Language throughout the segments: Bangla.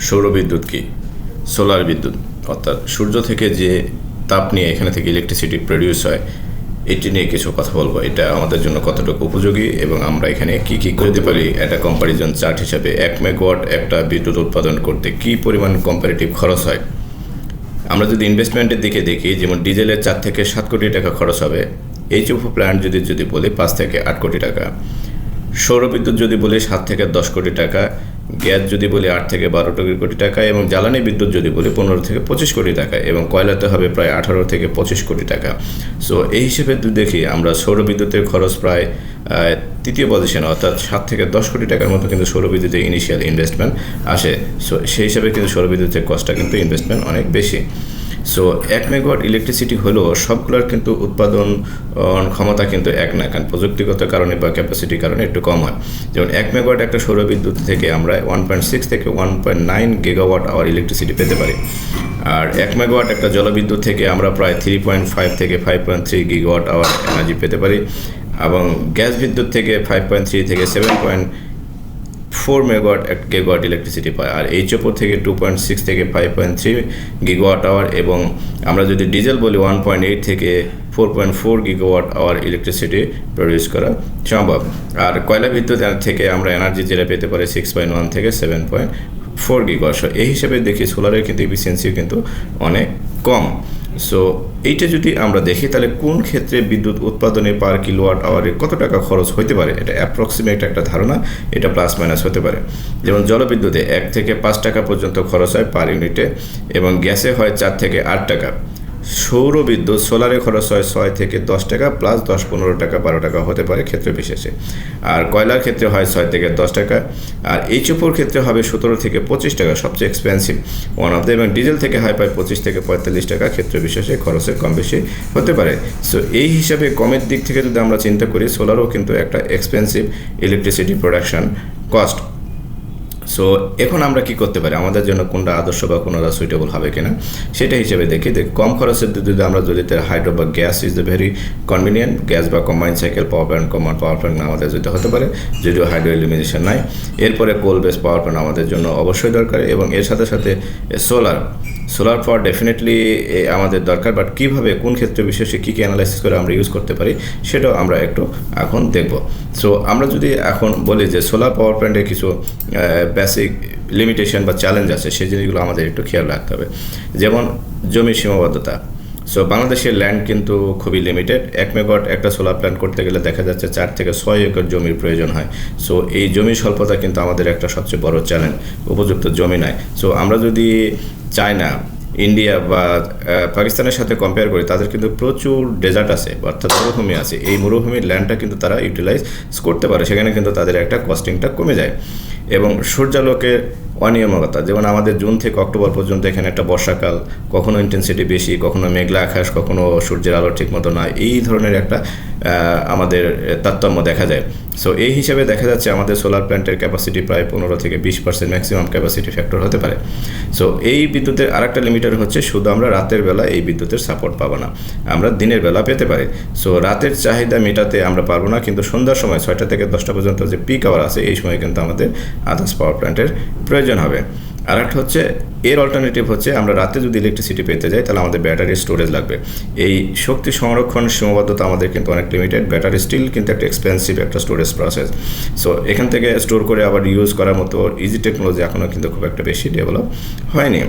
সৌরবিদ্যুৎ কি? সোলার বিদ্যুৎ অর্থাৎ সূর্য থেকে যে তাপ নিয়ে এখানে থেকে ইলেকট্রিসিটি প্রডিউস হয়, এটি নিয়ে কিছু কথা বলবো। এটা আমাদের জন্য কতটুকু উপযোগী এবং আমরা এখানে কি করতে পারি একটা কম্পারিজন চার্ট হিসাবে 1 মেগাওয়াট একটা বিদ্যুৎ উৎপাদন করতে কি পরিমাণ কম্পারেটিভ খরচ হয়। আমরা যদি ইনভেস্টমেন্টের দিকে দেখি, যেমন ডিজেলের 4 থেকে 7 কোটি টাকা খরচ হবে, এইচএফও প্ল্যান্ট যদি বলি 5 থেকে 8 কোটি টাকা, সৌরবিদ্যুৎ যদি বলি 7 থেকে 10 কোটি টাকা, গ্যাস যদি বলি 8 থেকে 12 কোটি টাকা, এবং জ্বালানি বিদ্যুৎ যদি বলি 15 থেকে 25 কোটি টাকা, এবং কয়লাতে হবে প্রায় 18 থেকে 25 কোটি টাকা। সো এই হিসেবে দেখি আমরা সৌরবিদ্যুতের খরচ প্রায় তৃতীয় পজিশনে, অর্থাৎ 7 থেকে 10 কোটি টাকার মতো কিন্তু সৌরবিদ্যুতের ইনিশিয়াল ইনভেস্টমেন্ট আসে। সো সেই হিসাবে কিন্তু সৌরবিদ্যুতের কস্টটা কিন্তু ইনভেস্টমেন্ট অনেক বেশি। সো 1 মেগাওয়াট ইলেকট্রিসিটি হলেও সবগুলোর কিন্তু উৎপাদন ক্ষমতা কিন্তু এক না, কারণ প্রযুক্তিগত কারণে বা ক্যাপাসিটির কারণে একটু কম হয়। যেমন 1 মেগাওয়াট একটা সৌরবিদ্যুৎ থেকে আমরা 1.6 থেকে 1.9 গিগাওয়াট আওয়ার ইলেকট্রিসিটি পেতে পারি। আর 1 মেগাওয়াট একটা জলবিদ্যুৎ থেকে আমরা প্রায় 3.5 থেকে 5.3 গিগাওয়াট আওয়ার এনার্জি পেতে পারি, এবং গ্যাস বিদ্যুৎ থেকে 5.3 থেকে 7.4 মেগাওয়াট গিগাওয়াট ইলেকট্রিসিটি পায়। আর এইচওপো থেকে 2.6 থেকে 5.3 গিগাওয়াট আওয়ার, এবং আমরা যদি ডিজেল বলি 1.8 থেকে 4.4 গিগাওয়াট আওয়ার ইলেকট্রিসিটি প্রডিউস করা সম্ভব। আর কয়লা বিদ্যুৎ থেকে আমরা এনার্জি যেটা পেতে পারি 6.1 থেকে 7.4 গিগাওয়াট। এই হিসেবে দেখি সোলারের কিন্তু এফিসিয়েন্সিও কিন্তু অনেক কম। সো এইটা যদি আমরা দেখি, তাহলে কোন ক্ষেত্রে বিদ্যুৎ উৎপাদনে পার কিলোওয়াট আওয়ারে কত টাকা খরচ হতে পারে, এটা অ্যাপ্রক্সিমেট একটা ধারণা, এটা প্লাস মাইনাস হতে পারে। যেমন জলবিদ্যুতে 1 থেকে 5 টাকা পর্যন্ত খরচ হয় পার ইউনিটে, এবং গ্যাসে হয় 4 থেকে 8 টাকা। সৌরবিদ্যুৎ সোলারে খরচ হয় 6 থেকে 10 টাকা, প্লাস 10-15 টাকা 12 টাকা হতে পারে ক্ষেত্রে বিশেষে। আর কয়লার ক্ষেত্রে হয় 6 থেকে 10 টাকা, আর এইচওপোর ক্ষেত্রে হবে 17 থেকে 25 টাকা, সবচেয়ে এক্সপেন্সিভ ওয়ান অফ দ্য, এবং ডিজেল থেকে হয় প্রায় 25 থেকে 45 টাকা, ক্ষেত্রে বিশেষে খরচের কম বেশি হতে পারে। সো এই হিসাবে কমের দিক থেকে যদি আমরা চিন্তা করি, সোলারও কিন্তু একটা expensive electricity production cost. So এখন আমরা কি করতে পারি, আমাদের জন্য কোনটা আদর্শ বা কোনটা সুইটেবল হবে কিনা সেটা হিসেবে দেখি। কম খরচের যদি আমরা যদি হাইড্রো বা gas is the very convenient, gas বা combine cycle power plant, common power plant আমাদের যদি হতে পারে, যদিও হাইড্রো এলিমিনেশন নাই। এরপরে কোল বেস পাওয়ার প্ল্যান্ট আমাদের জন্য অবশ্যই দরকার, এবং এর সাথে সাথে সোলার পাওয়ার ডেফিনেটলি আমাদের দরকার। বাট কীভাবে, কোন ক্ষেত্রে বিশেষে কী অ্যানালাইসিস করে আমরা ইউজ করতে পারি সেটাও আমরা একটু এখন দেখব। সো আমরা যদি এখন বলি যে সোলার পাওয়ার প্ল্যান্টে কিছু বেসিক লিমিটেশন বা চ্যালেঞ্জ আছে, সেই জিনিসগুলো আমাদের একটু খেয়াল রাখতে হবে। যেমন জমির সীমাবদ্ধতা। সো বাংলাদেশের ল্যান্ড কিন্তু খুবই লিমিটেড। 1 মেগাওয়াট একটা সোলার প্ল্যান্ট করতে গেলে দেখা যাচ্ছে 4 থেকে 6 একর জমির প্রয়োজন হয়। সো এই জমির স্বল্পতা কিন্তু আমাদের একটা সবচেয়ে বড় চ্যালেঞ্জ, উপযুক্ত জমি নাই। সো আমরা যদি চায়না, ইন্ডিয়া বা পাকিস্তানের সাথে কম্পেয়ার করি, তাদের কিন্তু প্রচুর ডেজার্ট আছে, অর্থাৎ মরুভূমি আছে। এই মরুভূমির ল্যান্ডটা কিন্তু তারা ইউটিলাইজ করতে পারে, সেখানে কিন্তু তাদের একটা কস্টিংটা কমে যায়। এবং সূর্যালোকের অনিয়মিততা, যেমন আমাদের জুন থেকে অক্টোবর পর্যন্ত এখানে একটা বর্ষাকাল, কখনো ইন্টেন্সিটি বেশি, কখনো মেঘলা আকাশ, কখনো সূর্যের আলো ঠিক মতো নয়, এই ধরনের একটা আমাদের তারতম্য দেখা যায়। সো এই হিসাবে দেখা যাচ্ছে আমাদের সোলার প্ল্যান্টের ক্যাপাসিটি প্রায় 15 থেকে 20% ম্যাক্সিমাম ক্যাপাসিটি ফ্যাক্টর হতে পারে। সো এই বিদ্যুতের আরেকটা লিমিটার হচ্ছে, শুধু আমরা রাতের বেলা এই বিদ্যুতের সাপোর্ট পাবো না, আমরা দিনের বেলা পেতে পারি। সো রাতের চাহিদা মেটাতে আমরা পারবো না, কিন্তু সন্ধ্যার সময় 6টা থেকে 10টা পর্যন্ত যে পিক আওয়ার আছে, এই সময় কিন্তু আমাদের আদার্স পাওয়ার প্ল্যান্টের প্রয়োজন হবে। আর একটা হচ্ছে, এর অল্টারনেটিভ হচ্ছে, আমরা রাতে যদি ইলেকট্রিসিটি পেতে যাই তাহলে আমাদের ব্যাটারি স্টোরেজ লাগবে। এই শক্তি সংরক্ষণ সীমাবদ্ধতা আমাদের কিন্তু অনেক লিমিটেড। ব্যাটারি স্টিল কিন্তু একটা এক্সপেন্সিভ একটা স্টোরেজ প্রসেস। সো এখান থেকে স্টোর করে আবার ইউজ করার মতো ইজি টেকনোলজি এখনও কিন্তু খুব একটা বেশি ডেভেলপ হয়নি।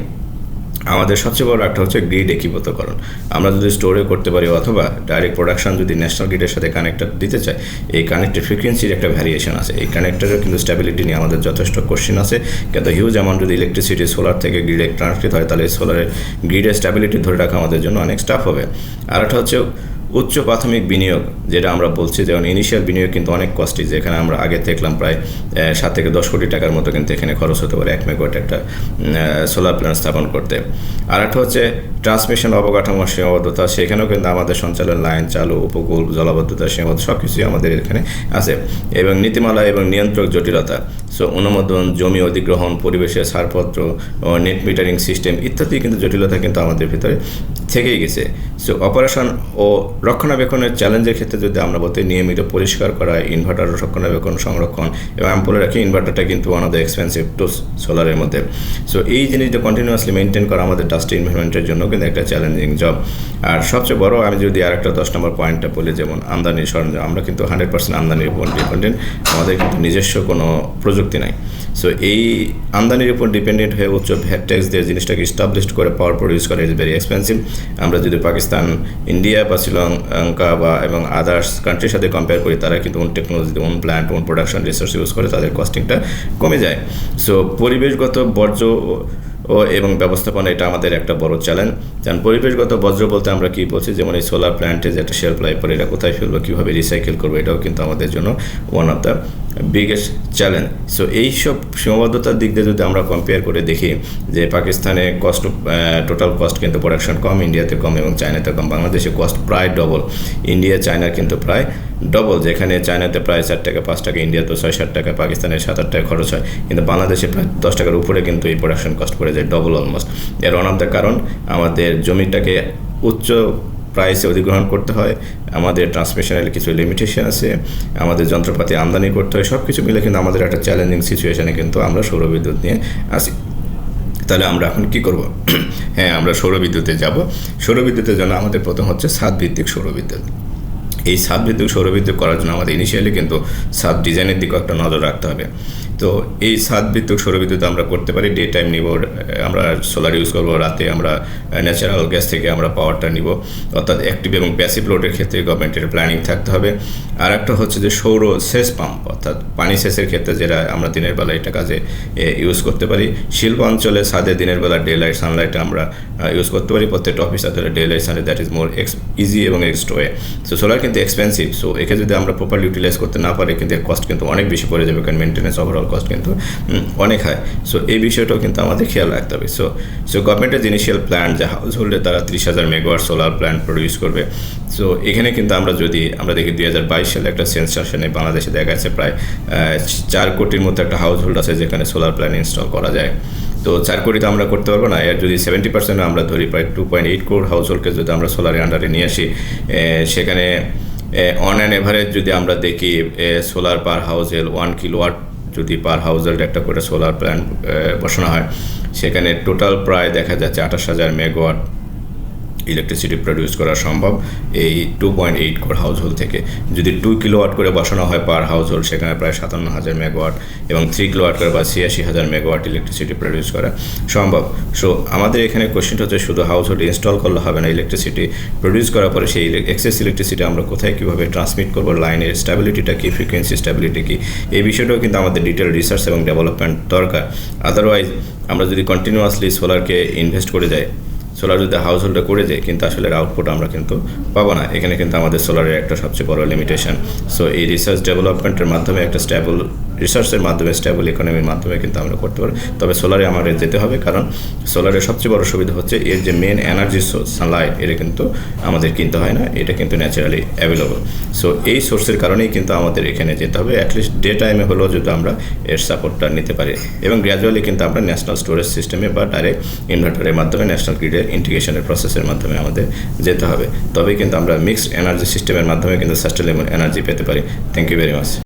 আমাদের সবচেয়ে বড় একটা হচ্ছে গ্রিড একীভূতকরণ। আমরা যদি স্টোরে করতে পারি, অথবা ডাইরেক্ট প্রোডাকশন যদি ন্যাশনাল গ্রিডের সাথে কানেক্টর দিতে চাই, এই কানেক্টেড ফ্রিকোয়েন্সির একটা ভ্যারিয়েশন আছে। এই কানেক্টরের কিন্তু স্ট্যাবিলিটি নিয়ে আমাদের যথেষ্ট কোশ্চেন আছে, কিন্তু হিউজ অ্যামাউন্ট যদি ইলেকট্রিসিটি সোলার থেকে গ্রিডে ট্রান্সফার হয়, তাহলে সোলারের গ্রিডের স্ট্যাবিলিটি ধরে রাখা আমাদের জন্য অনেক টাফ হবে। আর একটা হচ্ছে উচ্চ প্রাথমিক বিনিয়োগ, যেটা আমরা বলছি, যেমন ইনিশিয়াল বিনিয়োগ কিন্তু অনেক কস্টলি, যেখানে আমরা আগে দেখলাম প্রায় 7 থেকে 10 কোটি টাকার মতো কিন্তু এখানে খরচ হতে পারে 1 মেগাওয়াট একটা সোলার প্ল্যান্ট স্থাপন করতে। আর একটা হচ্ছে ট্রান্সমিশন অবকাঠামোর সীমাবদ্ধতা, সেখানেও কিন্তু আমাদের সঞ্চালন লাইন চালু, উপকূল, জলাবদ্ধতা, সীমাবদ্ধ সব কিছুই আমাদের এখানে আছে। এবং নীতিমালা এবং নিয়ন্ত্রক জটিলতা, সো অনুমোদন, জমি অধিগ্রহণ, পরিবেশের ছাড়পত্র, নেট মিটারিং সিস্টেম ইত্যাদি কিন্তু জটিলতা কিন্তু আমাদের ভিতরে থেকেই গেছে। সো অপারেশন ও রক্ষণাবেক্ষণের চ্যালেঞ্জের ক্ষেত্রে যদি আমরা বলতে নিয়মিত পরিষ্কার করা, ইনভার্টার রক্ষণাবেক্ষণ, সংরক্ষণ, এবং আমি বলে রাখি ইনভার্টারটা কিন্তু one of the expensive tools সোলারের মধ্যে। সো এই জিনিসটা কন্টিনিউয়াসলি মেনটেন করা আমাদের ডাস্ট এনভায়রনমেন্টের জন্য কিন্তু একটা চ্যালেঞ্জিং জব। আর সবচেয়ে বড় আমি যদি আরেকটা 10 নম্বর পয়েন্টটা বলি, যেমন আমদানি সরঞ্জাম, আমরা কিন্তু 100% আমদানির উপর ডিপেন্ডেন্ট, আমাদের কিন্তু নিজস্ব কোনো প্রযুক্তি নাই। সো এই আমদানির উপর ডিপেন্ডেন্ট হয়ে উচ্চ ভ্যাট ট্যাক্স দিয়ে জিনিসটাকে ইস্টাবলিশড করে পাওয়ার প্রডিউস করা ইজ ভেরি এক্সপেন্সিভ। আমরা যদি পাকিস্তান, ইন্ডিয়া বা শ্রীলঙ্কা বা এবং আদার্স কান্ট্রির সাথে কম্পেয়ার করি, তারা কিন্তু own technology, own plant, own production resource use করে, তাদের কস্টিংটা কমে যায়। সো পরিবেশগত বর্জ্য এবং ব্যবস্থাপনা এটা আমাদের একটা বড় চ্যালেঞ্জ। কারণ পরিবেশগত বর্জ্য বলতে আমরা কী বলছি, যেমন এই সোলার প্ল্যান্টে যে একটা শেলফ লাইফ পরে, এটা কোথায় ফেলবো, কীভাবে রিসাইকেল করবো, এটাও কিন্তু আমাদের জন্য one of the biggest challenge. So এইসব সীমাবদ্ধতার দিক দিয়ে যদি আমরা কম্পেয়ার করে দেখি যে পাকিস্তানে কস্ট, টোটাল কস্ট কিন্তু প্রোডাকশন কম, ইন্ডিয়াতে কম এবং চায়নাতে কম, বাংলাদেশে কস্ট প্রায় ডবল, ইন্ডিয়া চায়নার কিন্তু প্রায় ডবল। যেখানে চায়নাতে প্রায় 4 টাকা 5 টাকা, ইন্ডিয়াতে 6-7 টাকা, পাকিস্তানে 7-8 টাকা খরচ হয়, কিন্তু বাংলাদেশে প্রায় 10 টাকার উপরে কিন্তু এই প্রোডাকশন কস্ট পড়ে যায়, ডবল অলমোস্ট। এর ওয়ান অফ দ্য কারণ আমাদের জমিটাকে উচ্চ প্রাইসে অধিগ্রহণ করতে হয়, আমাদের ট্রান্সমিশনের কিছু লিমিটেশন আছে, আমাদের যন্ত্রপাতি আমদানি করতে হয়, সব কিছু মিলে কিন্তু আমাদের একটা চ্যালেঞ্জিং সিচুয়েশানে কিন্তু আমরা সৌরবিদ্যুৎ নিয়ে আসি। তাহলে আমরা এখন কী করব? হ্যাঁ, আমরা সৌরবিদ্যুতে যাব। সৌরবিদ্যুতের জন্য আমাদের প্রথম হচ্ছে ছাদভিত্তিক সৌরবিদ্যুৎ। এই ছাদভিত্তিক সৌরবিদ্যুৎ করার জন্য আমাদের ইনিশিয়ালি কিন্তু ছাদ ডিজাইনের দিকেও একটা নজর রাখতে হবে। তো এই ছাদভিত্তিক সৌরবিদ্যুৎ আমরা করতে পারি, ডে টাইম নিব, আমরা সোলার ইউজ করবো, রাতে আমরা ন্যাচারাল গ্যাস থেকে আমরা পাওয়ারটা নিব, অর্থাৎ অ্যাক্টিভ এবং প্যাসিভ লোডের ক্ষেত্রে গভর্নমেন্টের প্ল্যানিং থাকতে হবে। আর একটা হচ্ছে যে সৌর সেচ পাম্প, অর্থাৎ পানি সেচের ক্ষেত্রে যেটা আমরা দিনের বেলা এটা কাজে ইউজ করতে পারি। শিল্প অঞ্চলে ছাদে দিনের বেলা ডে লাইট, সানলাইট আমরা ইউজ করতে পারি। প্রত্যেকটা অফিস আছে day light, Sunlight, that is more easy এবং নেক্সট ওয়ে। সো সোলার কিন্তু এক্সপেন্সিভ, সো একে যদি আমরা প্রপারলি ইউটিলাইজ করতে না পারি কিন্তু এর কস্ট কিন্তু অনেক বেশি পড়ে যাবে, কারণ মেনটেন্যান্স ওভারঅল কস্ট কিন্তু অনেক হয়। সো এই বিষয়টাও কিন্তু আমাদের খেয়াল রাখতে হবে। সো গভর্নমেন্টের যে ইনিশিয়াল প্ল্যান, যে হাউস হোল্ডে তারা 30,000 মেগাওয়াট সোলার প্ল্যান্ট প্রডিউস করবে। সো এখানে কিন্তু আমরা দেখি 2022 সালে একটা সেন্সাসনে বাংলাদেশে দেখা যাচ্ছে প্রায় 4 কোটির মতো একটা হাউস হোল্ড আছে যেখানে সোলার প্ল্যান্ট ইনস্টল করা যায়। তো 4 কোটিতে আমরা করতে পারবো না, এর যদি 70% আমরা ধরি, প্রায় 2.8 crore হাউস হোল্ডকে যদি আমরা সোলারের আন্ডারে নিয়ে আসি, সেখানে অন অ্যান এভারেজ যদি আমরা দেখি সোলার পার হাউস হোল্ড 1 কিলোওয়াট যদি পার হাউস হোল্ড একটা করে সোলার প্ল্যান্ট বসানো হয়, সেখানে টোটাল প্রায় দেখা যাচ্ছে 28,000 মেগাওয়াট ইলেকট্রিসিটি প্রডিউস করা সম্ভব এই 2.8 crore হাউস হোল্ড থেকে। যদি 2 কিলোওয়াট করে বসানো হয় পার হাউস হোল্ড, সেখানে প্রায় 57,000 মেগাওয়াট, এবং 3 কিলোওয়াট করে বা 86,000 মেগাওয়াট ইলেকট্রিসিটি প্রডিউস করা সম্ভব। সো আমাদের এখানে কোশ্চেনটা হচ্ছে শুধু হাউস হোল্ড ইনস্টল করলে হবে না, ইলেকট্রিসিটি প্রডিউস করার পরে সেই এক্সেস ইলেকট্রিসিটি আমরা কোথায় কীভাবে ট্রান্সমিট করবো, লাইনের স্ট্যাবিলিটিটা কী, ফ্রিকোয়েন্সি স্ট্যাবিলিটি কী, এই বিষয়টাও কিন্তু আমাদের ডিটেল রিসার্চ এবং ডেভেলপমেন্ট দরকার। আদারওয়াইজ আমরা যদি কন্টিনিউয়াসলি সোলারকে ইনভেস্ট করে যাই, সোলার যদি হাউস হোল্ডে করে যায়, কিন্তু আসলে আউটপুট আমরা কিন্তু পাবো না। এখানে কিন্তু আমাদের সোলারের একটা সবচেয়ে বড় লিমিটেশন। সো এই রিসার্চ ডেভেলপমেন্টের মাধ্যমে একটা স্টেবল রিসার্চের মাধ্যমে, স্টেবল ইকোনমির মাধ্যমে কিন্তু আমরা করতে পারি। তবে সোলারে আমাদের যেতে হবে, কারণ সোলারের সবচেয়ে বড় সুবিধা হচ্ছে এর যে মেন এনার্জি সোর্স সানলাইট, এটা কিন্তু আমাদের কিনতে হয় না, এটা কিন্তু ন্যাচারালি অ্যাভেলেবল। সো এই সোর্সের কারণেই কিন্তু আমাদের এখানে যেতে হবে, অ্যাটলিস্ট ডে টাইমে হলেও যদি আমরা এর সাপোর্টটা নিতে পারি, এবং গ্র্যাজুয়ালি কিন্তু আমরা ন্যাশনাল স্টোরেজ সিস্টেমে বা ডাইরেক্ট ইনভার্টারের মাধ্যমে ন্যাশনাল গ্রিডের ইন্টিগ্রেশনের প্রসেসের মাধ্যমে আমাদের যেতে হবে। তবেই কিন্তু আমরা মিক্সড এনার্জি সিস্টেমের মাধ্যমে কিন্তু সাস্টেনেবল এনার্জি পেতে পারি। Thank you very much.